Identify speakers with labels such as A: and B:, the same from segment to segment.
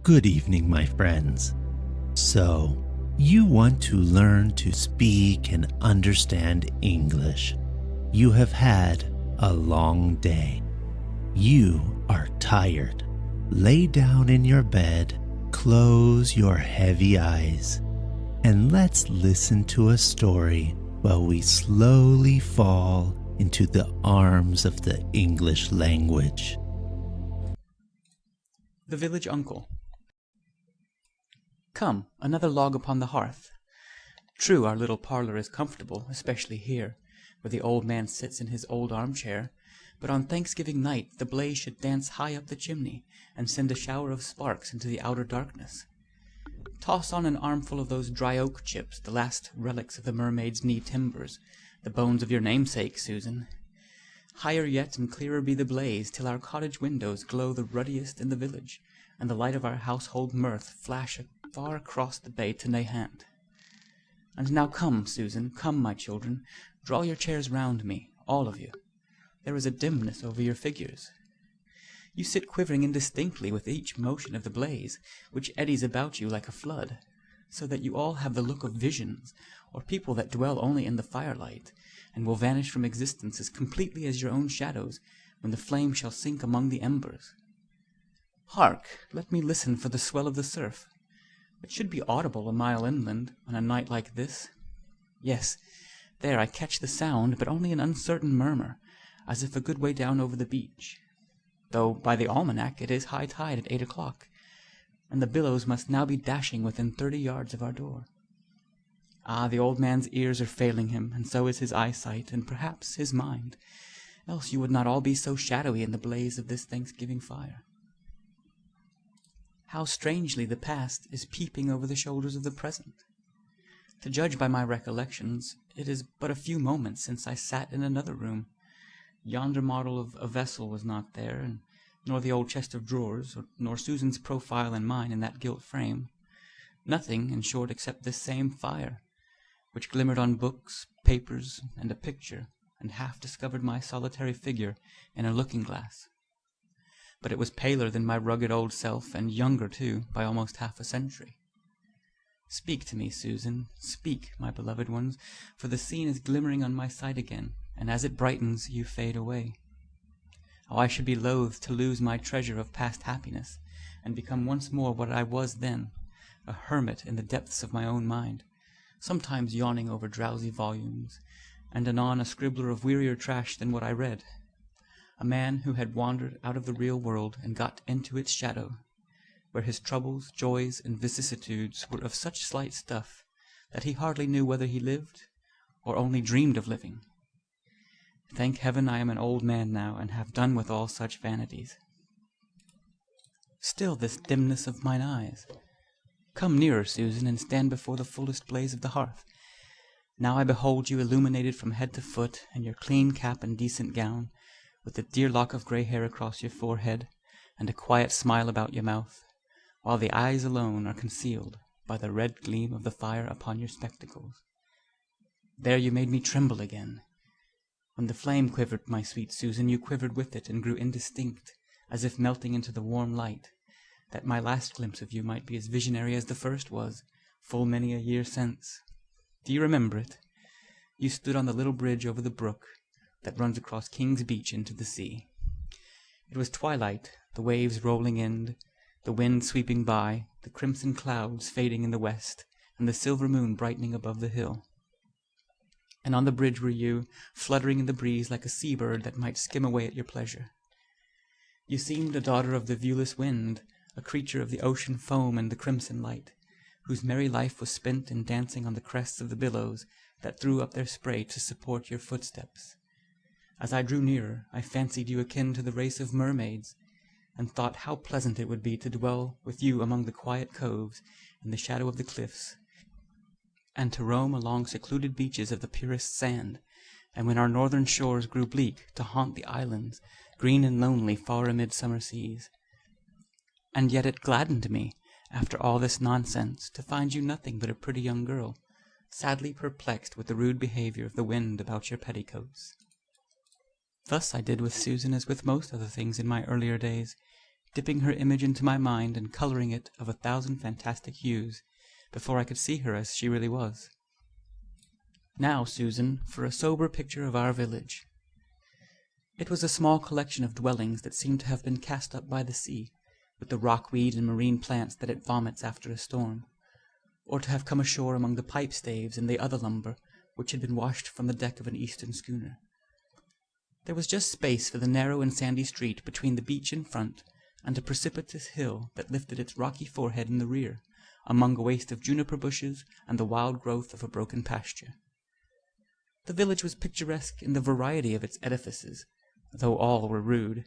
A: Good evening, my friends. So, you want to learn to speak and understand English. You have had a long day. You are tired. Lay down in your bed, close your heavy eyes, and let's listen to a story while we slowly fall into the arms of the English language.
B: The Village Uncle. Come, another log upon the hearth. True, our little parlour is comfortable, especially here, where the old man sits in his old armchair, but on Thanksgiving night the blaze should dance high up the chimney, and send a shower of sparks into the outer darkness. Toss on an armful of those dry oak chips, the last relics of the mermaid's knee timbers, the bones of your namesake, Susan. Higher yet and clearer be the blaze, till our cottage windows glow the ruddiest in the village, and the light of our household mirth flash far across the bay to Nahant. And now come, Susan, come, my children, draw your chairs round me, all of you. There is a dimness over your figures. You sit quivering indistinctly with each motion of the blaze, which eddies about you like a flood, so that you all have the look of visions, or people that dwell only in the firelight, and will vanish from existence as completely as your own shadows when the flame shall sink among the embers. Hark! Let me listen for the swell of the surf. It should be audible a mile inland on a night like this. Yes, there I catch the sound, but only an uncertain murmur, as if a good way down over the beach. Though by the almanac it is high tide at 8 o'clock, and the billows must now be dashing within 30 yards of our door. Ah, the old man's ears are failing him, and so is his eyesight, and perhaps his mind, else you would not all be so shadowy in the blaze of this Thanksgiving fire. How strangely the past is peeping over the shoulders of the present. To judge by my recollections, it is but a few moments since I sat in another room. Yonder model of a vessel was not there, and nor the old chest of drawers, nor Susan's profile and mine in that gilt frame. Nothing, in short, except this same fire, which glimmered on books, papers, and a picture, and half discovered my solitary figure in a looking-glass. But it was paler than my rugged old self, and younger, too, by almost half a century. Speak to me, Susan, speak, my beloved ones, for the scene is glimmering on my sight again, and as it brightens, you fade away. Oh, I should be loath to lose my treasure of past happiness, and become once more what I was then, a hermit in the depths of my own mind, sometimes yawning over drowsy volumes, and anon a scribbler of wearier trash than what I read. A man who had wandered out of the real world and got into its shadow, where his troubles, joys, and vicissitudes were of such slight stuff that he hardly knew whether he lived or only dreamed of living. Thank heaven I am an old man now, and have done with all such vanities. Still this dimness of mine eyes. Come nearer, Susan, and stand before the fullest blaze of the hearth. Now I behold you illuminated from head to foot, in your clean cap and decent gown, with a dear lock of grey hair across your forehead, and a quiet smile about your mouth, while the eyes alone are concealed by the red gleam of the fire upon your spectacles. There you made me tremble again. When the flame quivered, my sweet Susan, you quivered with it, and grew indistinct, as if melting into the warm light, that my last glimpse of you might be as visionary as the first was, full many a year since. Do you remember it? You stood on the little bridge over the brook that runs across King's Beach into the sea. It was twilight, the waves rolling in, the wind sweeping by, the crimson clouds fading in the west, and the silver moon brightening above the hill. And on the bridge were you, fluttering in the breeze like a sea-bird that might skim away at your pleasure. You seemed a daughter of the viewless wind, a creature of the ocean foam and the crimson light, whose merry life was spent in dancing on the crests of the billows that threw up their spray to support your footsteps. As I drew nearer, I fancied you akin to the race of mermaids, and thought how pleasant it would be to dwell with you among the quiet coves in the shadow of the cliffs, and to roam along secluded beaches of the purest sand, and when our northern shores grew bleak, to haunt the islands, green and lonely far amid summer seas. And yet it gladdened me, after all this nonsense, to find you nothing but a pretty young girl, sadly perplexed with the rude behavior of the wind about your petticoats. Thus I did with Susan as with most other things in my earlier days, dipping her image into my mind and coloring it of 1,000 fantastic hues, before I could see her as she really was. Now, Susan, for a sober picture of our village. It was a small collection of dwellings that seemed to have been cast up by the sea, with the rockweed and marine plants that it vomits after a storm, or to have come ashore among the pipe staves and the other lumber which had been washed from the deck of an eastern schooner. There was just space for the narrow and sandy street between the beach in front and a precipitous hill that lifted its rocky forehead in the rear, among a waste of juniper bushes and the wild growth of a broken pasture. The village was picturesque in the variety of its edifices, though all were rude.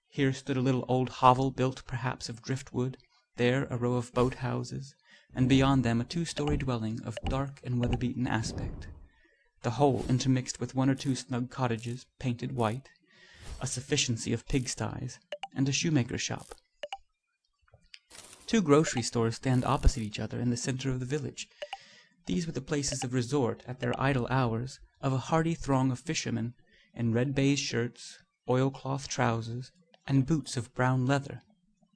B: Here stood a little old hovel built perhaps of driftwood, there a row of boat houses, and beyond them a 2-story dwelling of dark and weather-beaten aspect, the whole intermixed with 1 or 2 snug cottages painted white, a sufficiency of pigsties, and a shoemaker's shop. 2 grocery stores stand opposite each other in the center of the village. These were the places of resort, at their idle hours, of a hardy throng of fishermen in red baize shirts, oilcloth trousers, and boots of brown leather,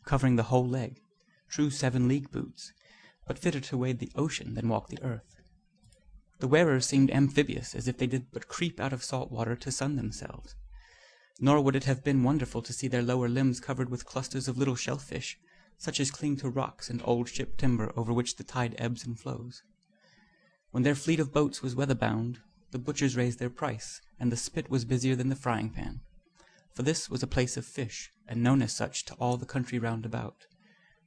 B: covering the whole leg, true 7-league boots, but fitter to wade the ocean than walk the earth. The wearers seemed amphibious, as if they did but creep out of salt water to sun themselves. Nor would it have been wonderful to see their lower limbs covered with clusters of little shellfish, such as cling to rocks and old ship timber over which the tide ebbs and flows. When their fleet of boats was weather-bound, the butchers raised their price, and the spit was busier than the frying-pan. For this was a place of fish, and known as such to all the country round about.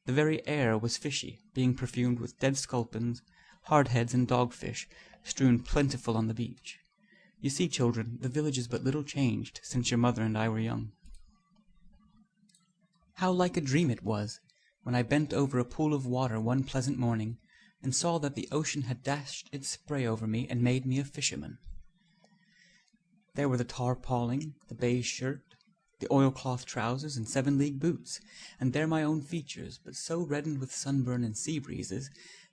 B: The very air was fishy, being perfumed with dead sculpins, hardheads, and dogfish, strewn plentiful on the beach. You see, children, the village is but little changed since your mother and I were young. How like a dream it was, when I bent over a pool of water one pleasant morning, and saw that the ocean had dashed its spray over me and made me a fisherman. There were the tarpauling, the baize shirt, the oilcloth trousers, and 7-league boots, and there my own features, but so reddened with sunburn and sea breezes,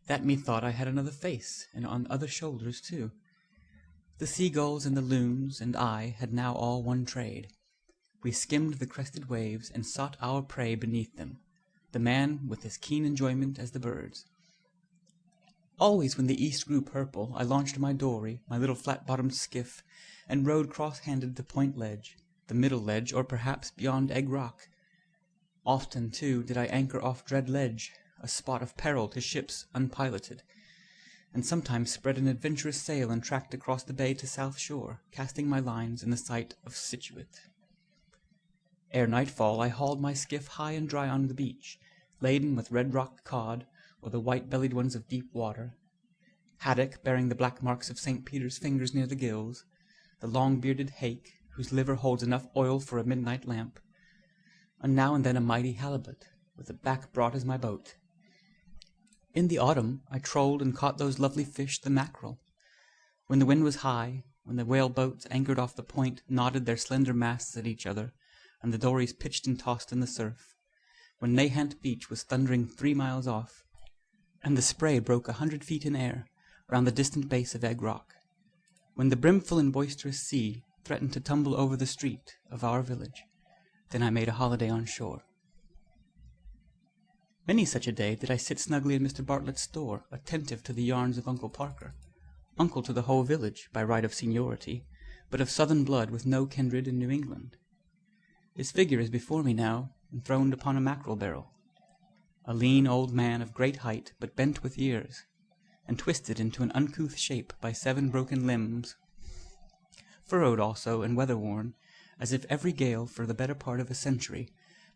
B: that methought I had another face, and on other shoulders too. The seagulls and the loons and I had now all one trade. We skimmed the crested waves and sought our prey beneath them, the man with as keen enjoyment as the birds. Always when the east grew purple, I launched my dory, my little flat-bottomed skiff, and rowed cross-handed to Point Ledge, the middle ledge, or perhaps beyond Egg Rock. Often, too, did I anchor off Dread Ledge, a spot of peril to ships unpiloted, and sometimes spread an adventurous sail and tracked across the bay to South Shore, casting my lines in the sight of Scituate. Ere nightfall I hauled my skiff high and dry on the beach, laden with red-rocked cod, or the white-bellied ones of deep water, haddock bearing the black marks of St. Peter's fingers near the gills, the long-bearded hake, whose liver holds enough oil for a midnight lamp, and now and then a mighty halibut, with a back broad as my boat. In the autumn I trolled and caught those lovely fish, the mackerel. When the wind was high, when the whale-boats anchored off the point nodded their slender masts at each other, and the dories pitched and tossed in the surf, when Nahant Beach was thundering 3 miles off, and the spray broke 100 feet in air round the distant base of Egg Rock, when the brimful and boisterous sea threatened to tumble over the street of our village, then I made a holiday on shore. Many such a day did I sit snugly in Mr. Bartlett's store, attentive to the yarns of Uncle Parker, uncle to the whole village by right of seniority, but of southern blood with no kindred in New England. His figure is before me now, enthroned upon a mackerel barrel, a lean old man of great height, but bent with years, and twisted into an uncouth shape by 7 broken limbs, furrowed also and weather-worn, as if every gale for the better part of a century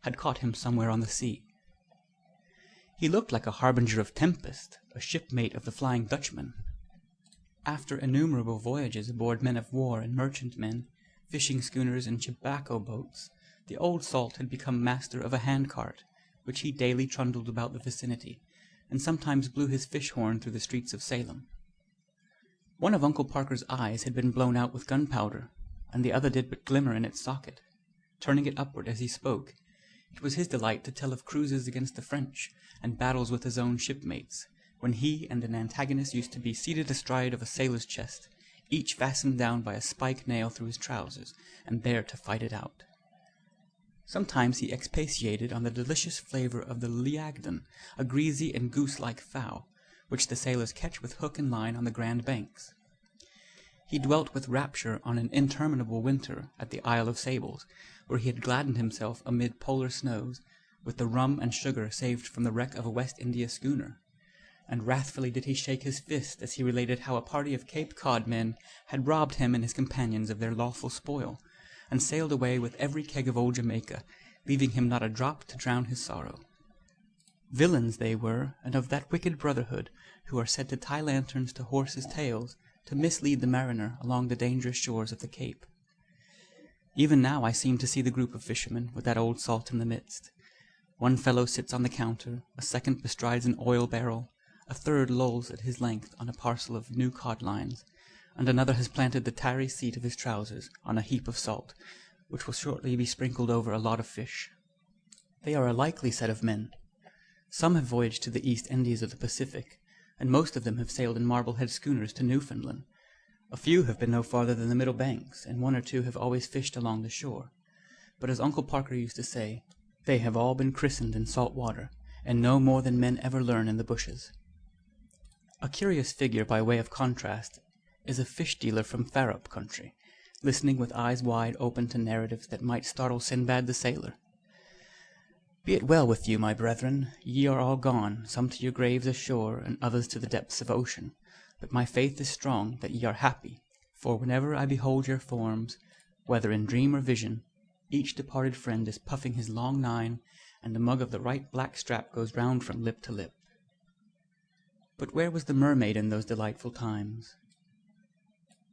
B: had caught him somewhere on the sea. He looked like a harbinger of tempest, a shipmate of the Flying Dutchman. After innumerable voyages aboard men of war and merchantmen, fishing schooners and tobacco boats, the old salt had become master of a hand-cart, which he daily trundled about the vicinity, and sometimes blew his fish-horn through the streets of Salem. One of Uncle Parker's eyes had been blown out with gunpowder, and the other did but glimmer in its socket. Turning it upward as he spoke, it was his delight to tell of cruises against the French, and battles with his own shipmates, when he and an antagonist used to be seated astride of a sailor's chest, each fastened down by a spike nail through his trousers, and there to fight it out. Sometimes he expatiated on the delicious flavor of the liagden, a greasy and goose-like fowl, which the sailors catch with hook and line on the Grand Banks. He dwelt with rapture on an interminable winter at the Isle of Sables, where he had gladdened himself amid polar snows with the rum and sugar saved from the wreck of a West India schooner, and wrathfully did he shake his fist as he related how a party of Cape Cod men had robbed him and his companions of their lawful spoil, and sailed away with every keg of old Jamaica, leaving him not a drop to drown his sorrow. Villains they were, and of that wicked brotherhood who are said to tie lanterns to horses' tails to mislead the mariner along the dangerous shores of the Cape. Even now I seem to see the group of fishermen with that old salt in the midst. One fellow sits on the counter, a second bestrides an oil barrel, a third lolls at his length on a parcel of new cod lines, and another has planted the tarry seat of his trousers on a heap of salt, which will shortly be sprinkled over a lot of fish. They are a likely set of men. Some have voyaged to the East Indies of the Pacific, and most of them have sailed in Marblehead schooners to Newfoundland. A few have been no farther than the Middle Banks, and one or two have always fished along the shore. But as Uncle Parker used to say, they have all been christened in salt water, and know more than men ever learn in the bushes. A curious figure by way of contrast is a fish dealer from Farup country, listening with eyes wide open to narratives that might startle Sinbad the sailor. Be it well with you, my brethren, ye are all gone, some to your graves ashore, and others to the depths of ocean. But my faith is strong that ye are happy, for whenever I behold your forms, whether in dream or vision, each departed friend is puffing his long nine, and the mug of the right black strap goes round from lip to lip. But where was the mermaid in those delightful times?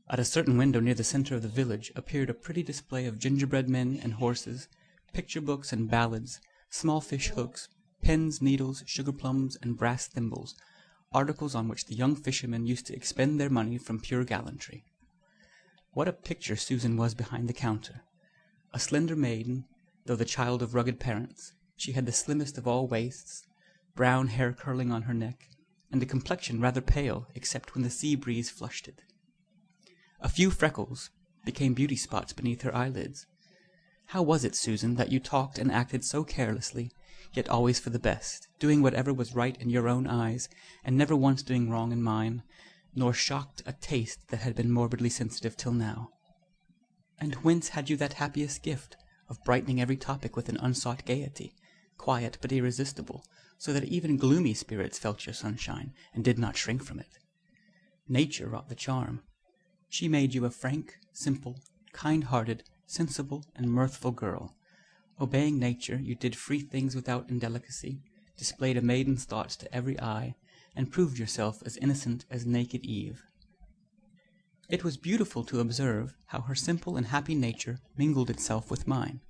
B: At a certain window near the center of the village appeared a pretty display of gingerbread men and horses, picture books and ballads, small fish hooks, pens, needles, sugar plums, and brass thimbles, articles on which the young fishermen used to expend their money from pure gallantry. What a picture Susan was behind the counter! A slender maiden, though the child of rugged parents, she had the slimmest of all waists, brown hair curling on her neck, and a complexion rather pale except when the sea breeze flushed it. A few freckles became beauty spots beneath her eyelids. How was it, Susan, that you talked and acted so carelessly, yet always for the best, doing whatever was right in your own eyes, and never once doing wrong in mine, nor shocked a taste that had been morbidly sensitive till now? And whence had you that happiest gift of brightening every topic with an unsought gaiety, quiet but irresistible, so that even gloomy spirits felt your sunshine, and did not shrink from it? Nature wrought the charm. She made you a frank, simple, kind-hearted, sensible, and mirthful girl. Obeying nature, you did free things without indelicacy, displayed a maiden's thoughts to every eye, and proved yourself as innocent as naked Eve. It was beautiful to observe how her simple and happy nature mingled itself with mine.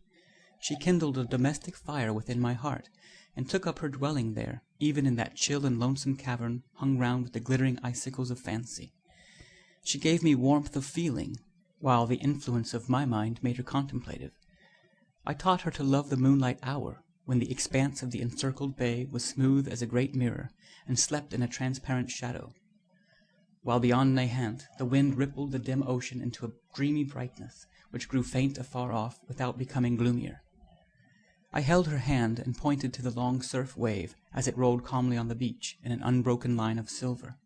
B: She kindled a domestic fire within my heart, and took up her dwelling there, even in that chill and lonesome cavern hung round with the glittering icicles of fancy. She gave me warmth of feeling, while the influence of my mind made her contemplative. I taught her to love the moonlight hour, when the expanse of the encircled bay was smooth as a great mirror, and slept in a transparent shadow, while beyond Nahant the wind rippled the dim ocean into a dreamy brightness, which grew faint afar off without becoming gloomier. I held her hand and pointed to the long surf wave as it rolled calmly on the beach in an unbroken line of silver.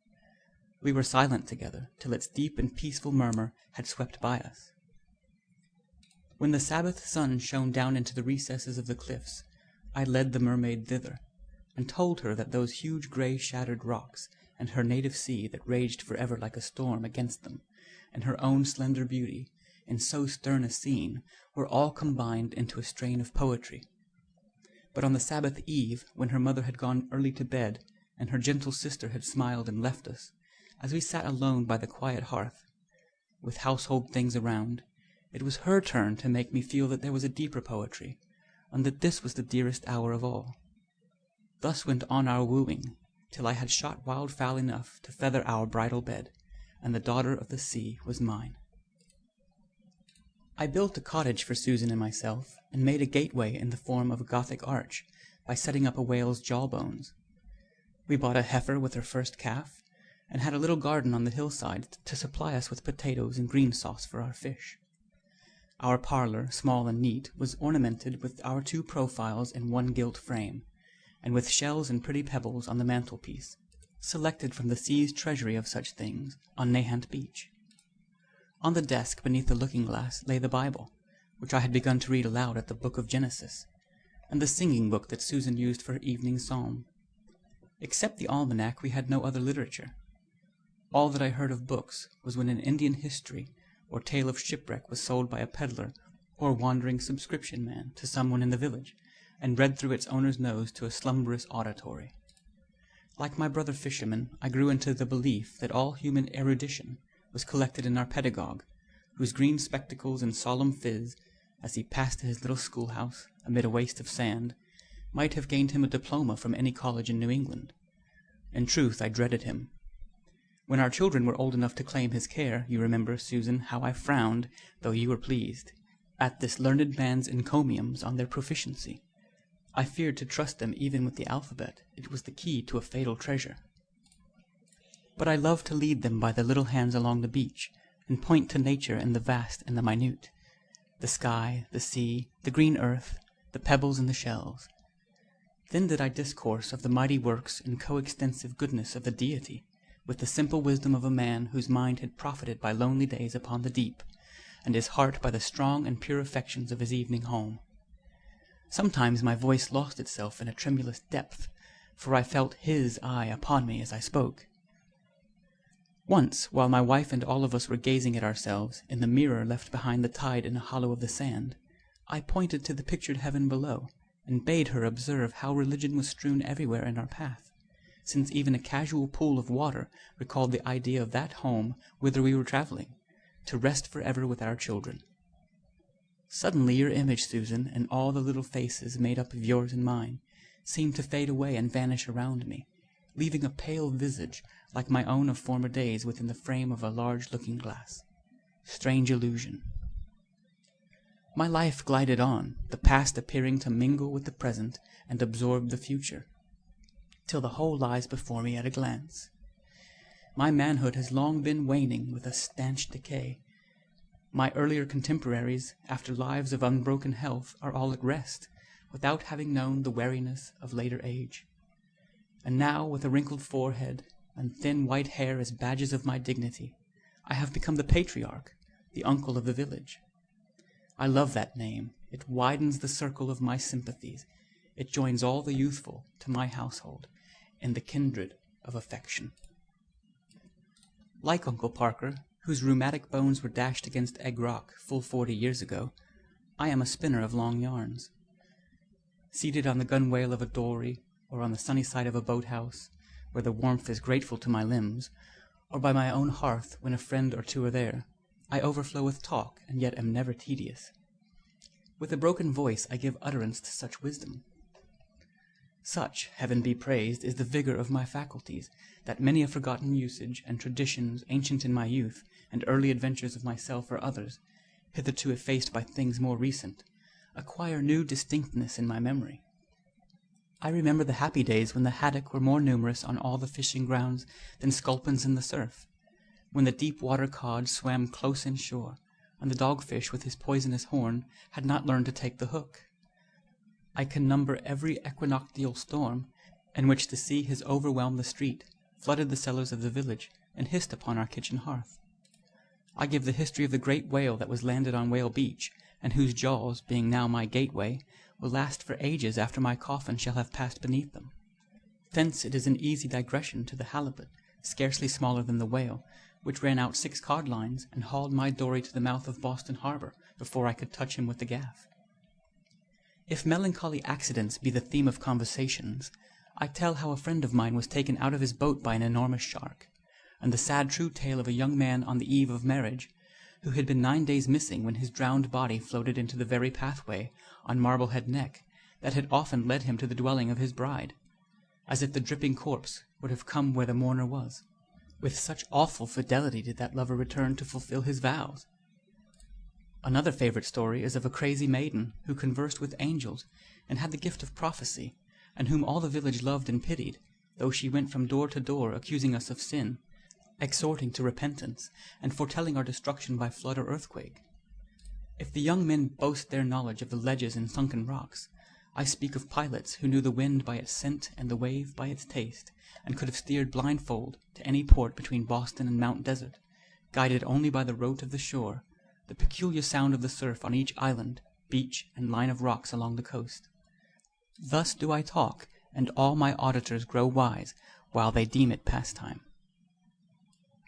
B: We were silent together till its deep and peaceful murmur had swept by us. When the Sabbath sun shone down into the recesses of the cliffs, I led the mermaid thither, and told her that those huge grey shattered rocks, and her native sea that raged forever like a storm against them, and her own slender beauty, in so stern a scene, were all combined into a strain of poetry. But on the Sabbath eve, when her mother had gone early to bed, and her gentle sister had smiled and left us, as we sat alone by the quiet hearth, with household things around, it was her turn to make me feel that there was a deeper poetry, and that this was the dearest hour of all. Thus went on our wooing, till I had shot wildfowl enough to feather our bridal bed, and the daughter of the sea was mine. I built a cottage for Susan and myself, and made a gateway in the form of a Gothic arch, by setting up a whale's jawbones. We bought a heifer with her first calf, and had a little garden on the hillside to supply us with potatoes and green sauce for our fish. Our parlor, small and neat, was ornamented with our 2 profiles in 1 gilt frame, and with shells and pretty pebbles on the mantelpiece, selected from the sea's treasury of such things on Nahant Beach. On the desk beneath the looking-glass lay the Bible, which I had begun to read aloud at the book of Genesis, and the singing book that Susan used for her evening psalm. Except the almanac, we had no other literature. All that I heard of books was when an Indian history or tale of shipwreck was sold by a peddler or wandering subscription man to someone in the village, and read through its owner's nose to a slumberous auditory. Like my brother fisherman, I grew into the belief that all human erudition was collected in our pedagogue, whose green spectacles and solemn phiz, as he passed to his little schoolhouse amid a waste of sand, might have gained him a diploma from any college in New England. In truth, I dreaded him. When our children were old enough to claim his care, you remember, Susan, how I frowned, though you were pleased, at this learned man's encomiums on their proficiency. I feared to trust them even with the alphabet. It was the key to a fatal treasure. But I loved to lead them by their little hands along the beach, and point to nature in the vast and the minute, the sky, the sea, the green earth, the pebbles and the shells. Then did I discourse of the mighty works and coextensive goodness of the Deity, with the simple wisdom of a man whose mind had profited by lonely days upon the deep, and his heart by the strong and pure affections of his evening home. Sometimes my voice lost itself in a tremulous depth, for I felt his eye upon me as I spoke. Once, while my wife and all of us were gazing at ourselves in the mirror left behind the tide in a hollow of the sand, I pointed to the pictured heaven below, and bade her observe how religion was strewn everywhere in our path, since even a casual pool of water recalled the idea of that home whither we were traveling, to rest forever with our children. Suddenly your image, Susan, and all the little faces made up of yours and mine, seemed to fade away and vanish around me, leaving a pale visage like my own of former days within the frame of a large looking-glass. Strange illusion. My life glided on, the past appearing to mingle with the present and absorb the future, till the whole lies before me at a glance. My manhood has long been waning with a stanch decay. My earlier contemporaries, after lives of unbroken health, are all at rest, without having known the weariness of later age. And now, with a wrinkled forehead and thin white hair as badges of my dignity, I have become the patriarch, the uncle of the village. I love that name. It widens the circle of my sympathies. It joins all the youthful to my household in the kindred of affection. Like Uncle Parker, whose rheumatic bones were dashed against Egg Rock full 40 years ago, I am a spinner of long yarns. Seated on the gunwale of a dory, or on the sunny side of a boathouse, where the warmth is grateful to my limbs, or by my own hearth when a friend or two are there, I overflow with talk, and yet am never tedious. With a broken voice I give utterance to such wisdom. Such, heaven be praised, is the vigor of my faculties, that many a forgotten usage and traditions ancient in my youth, and early adventures of myself or others, hitherto effaced by things more recent, acquire new distinctness in my memory. I remember the happy days when the haddock were more numerous on all the fishing grounds than sculpins in the surf, when the deep-water cod swam close inshore, and the dogfish with his poisonous horn had not learned to take the hook. I can number every equinoctial storm in which the sea has overwhelmed the street, flooded the cellars of the village, and hissed upon our kitchen hearth. I give the history of the great whale that was landed on Whale Beach, and whose jaws, being now my gateway, will last for ages after my coffin shall have passed beneath them. Thence it is an easy digression to the halibut, scarcely smaller than the whale, which ran out 6 cod lines and hauled my dory to the mouth of Boston Harbor before I could touch him with the gaff. If melancholy accidents be the theme of conversations, I tell how a friend of mine was taken out of his boat by an enormous shark, and the sad true tale of a young man on the eve of marriage, who had been 9 days missing when his drowned body floated into the very pathway on Marblehead Neck that had often led him to the dwelling of his bride, as if the dripping corpse would have come where the mourner was. With such awful fidelity did that lover return to fulfill his vows. Another favorite story is of a crazy maiden who conversed with angels and had the gift of prophecy, and whom all the village loved and pitied, though she went from door to door accusing us of sin, exhorting to repentance, and foretelling our destruction by flood or earthquake. If the young men boast their knowledge of the ledges and sunken rocks, I speak of pilots who knew the wind by its scent and the wave by its taste, and could have steered blindfold to any port between Boston and Mount Desert, guided only by the rote of the shore, the peculiar sound of the surf on each island, beach, and line of rocks along the coast. Thus do I talk, and all my auditors grow wise, while they deem it pastime.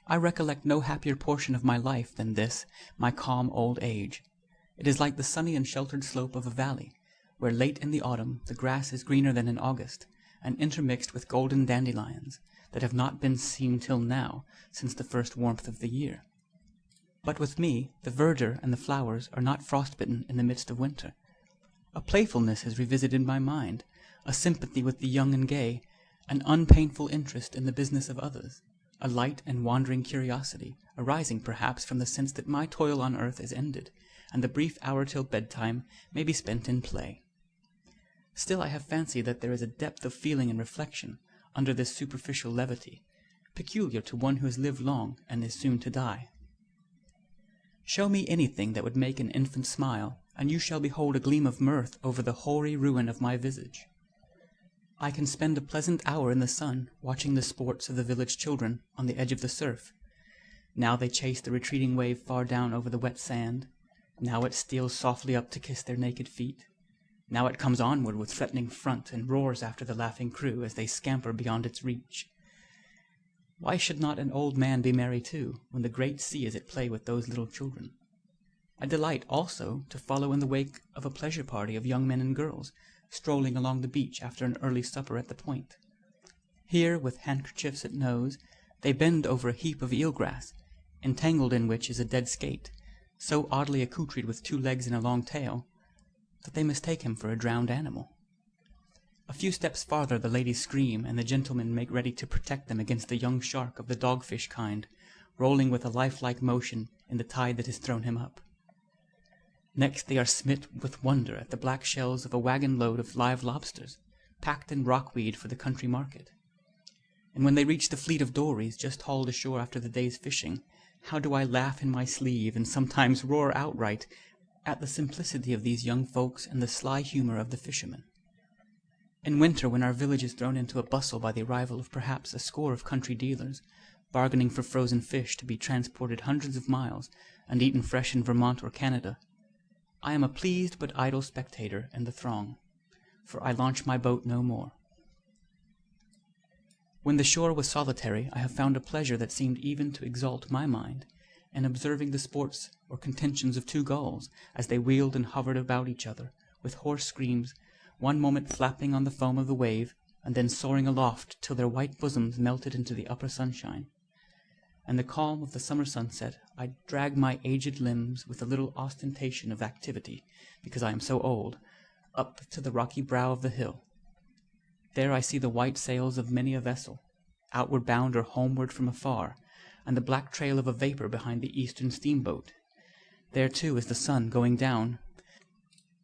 B: I recollect no happier portion of my life than this, my calm old age. It is like the sunny and sheltered slope of a valley, where late in the autumn the grass is greener than in August, and intermixed with golden dandelions, that have not been seen till now, since the first warmth of the year. But with me the verdure and the flowers are not frostbitten in the midst of winter. A playfulness has revisited my mind, a sympathy with the young and gay, an unpainful interest in the business of others, a light and wandering curiosity, arising perhaps from the sense that my toil on earth is ended, and the brief hour till bedtime may be spent in play. Still I have fancied that there is a depth of feeling and reflection under this superficial levity, peculiar to one who has lived long and is soon to die. Show me anything that would make an infant smile, and you shall behold a gleam of mirth over the hoary ruin of my visage. I can spend a pleasant hour in the sun, watching the sports of the village children on the edge of the surf. Now they chase the retreating wave far down over the wet sand. Now it steals softly up to kiss their naked feet. Now it comes onward with threatening front and roars after the laughing crew as they scamper beyond its reach. Why should not an old man be merry too, when the great sea is at play with those little children? I delight also to follow in the wake of a pleasure party of young men and girls, strolling along the beach after an early supper at the Point. Here, with handkerchiefs at nose, they bend over a heap of eelgrass, entangled in which is a dead skate, so oddly accoutred with 2 legs and a long tail, that they mistake him for a drowned animal. A few steps farther the ladies scream, and the gentlemen make ready to protect them against the young shark of the dogfish kind, rolling with a lifelike motion in the tide that has thrown him up. Next they are smit with wonder at the black shells of a wagon load of live lobsters, packed in rockweed for the country market. And when they reach the fleet of dories just hauled ashore after the day's fishing, how do I laugh in my sleeve, and sometimes roar outright, at the simplicity of these young folks and the sly humor of the fishermen. In winter, when our village is thrown into a bustle by the arrival of perhaps a score of country dealers, bargaining for frozen fish to be transported hundreds of miles and eaten fresh in Vermont or Canada, I am a pleased but idle spectator in the throng, for I launch my boat no more. When the shore was solitary, I have found a pleasure that seemed even to exalt my mind, in observing the sports or contentions of 2 gulls, as they wheeled and hovered about each other, with hoarse screams, one moment flapping on the foam of the wave, and then soaring aloft till their white bosoms melted into the upper sunshine. In the calm of the summer sunset, I drag my aged limbs with a little ostentation of activity, because I am so old, up to the rocky brow of the hill. There I see the white sails of many a vessel, outward bound or homeward from afar, and the black trail of a vapor behind the eastern steamboat. There, too, is the sun going down,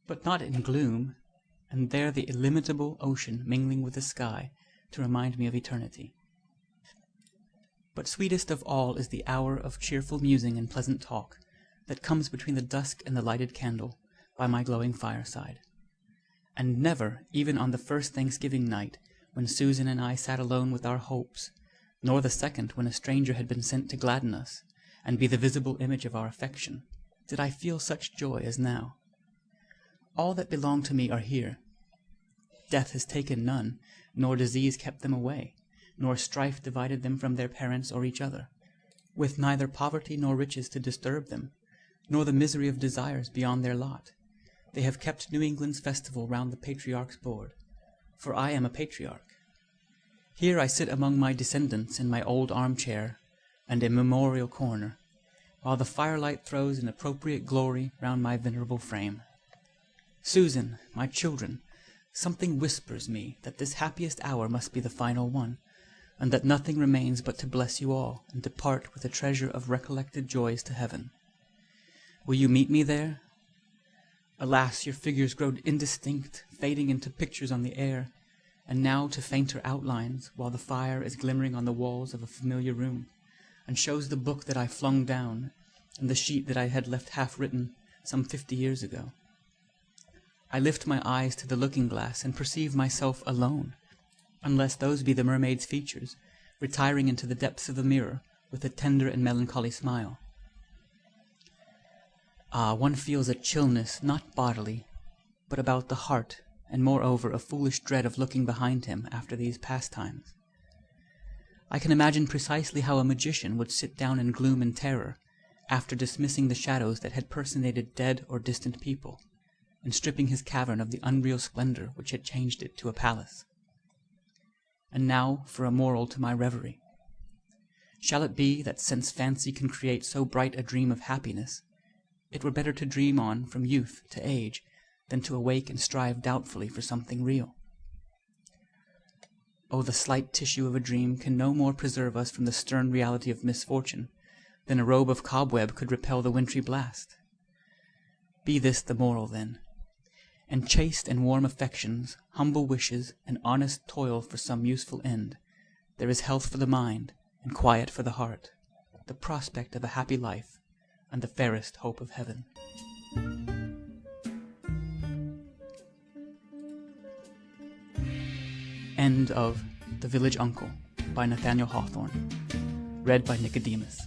B: but not in gloom, and there the illimitable ocean mingling with the sky to remind me of eternity. But sweetest of all is the hour of cheerful musing and pleasant talk that comes between the dusk and the lighted candle by my glowing fireside. And never, even on the first Thanksgiving night, when Susan and I sat alone with our hopes, nor the second when a stranger had been sent to gladden us, and be the visible image of our affection, did I feel such joy as now. All that belong to me are here. Death has taken none, nor disease kept them away, nor strife divided them from their parents or each other, with neither poverty nor riches to disturb them, nor the misery of desires beyond their lot. They have kept New England's festival round the patriarch's board, for I am a patriarch. Here I sit among my descendants in my old armchair and immemorial corner, while the firelight throws an appropriate glory round my venerable frame. Susan, my children, something whispers me that this happiest hour must be the final one, and that nothing remains but to bless you all and depart with a treasure of recollected joys to heaven. Will you meet me there? Alas, your figures grow indistinct, fading into pictures on the air, and now to fainter outlines, while the fire is glimmering on the walls of a familiar room, and shows the book that I flung down, and the sheet that I had left half written, some 50 years ago. I lift my eyes to the looking-glass and perceive myself alone, unless those be the mermaid's features, retiring into the depths of the mirror with a tender and melancholy smile. Ah, one feels a chillness not bodily, but about the heart, and moreover a foolish dread of looking behind him after these pastimes. I can imagine precisely how a magician would sit down in gloom and terror, after dismissing the shadows that had personated dead or distant people, and stripping his cavern of the unreal splendor which had changed it to a palace. And now for a moral to my reverie. Shall it be that since fancy can create so bright a dream of happiness, it were better to dream on from youth to age than to awake and strive doubtfully for something real? Oh, the slight tissue of a dream can no more preserve us from the stern reality of misfortune than a robe of cobweb could repel the wintry blast. Be this the moral, then, and chaste and warm affections, humble wishes, and honest toil for some useful end, there is health for the mind and quiet for the heart, the prospect of a happy life, and the fairest hope of heaven. End of The Village Uncle by Nathaniel Hawthorne. Read by Nicodemus.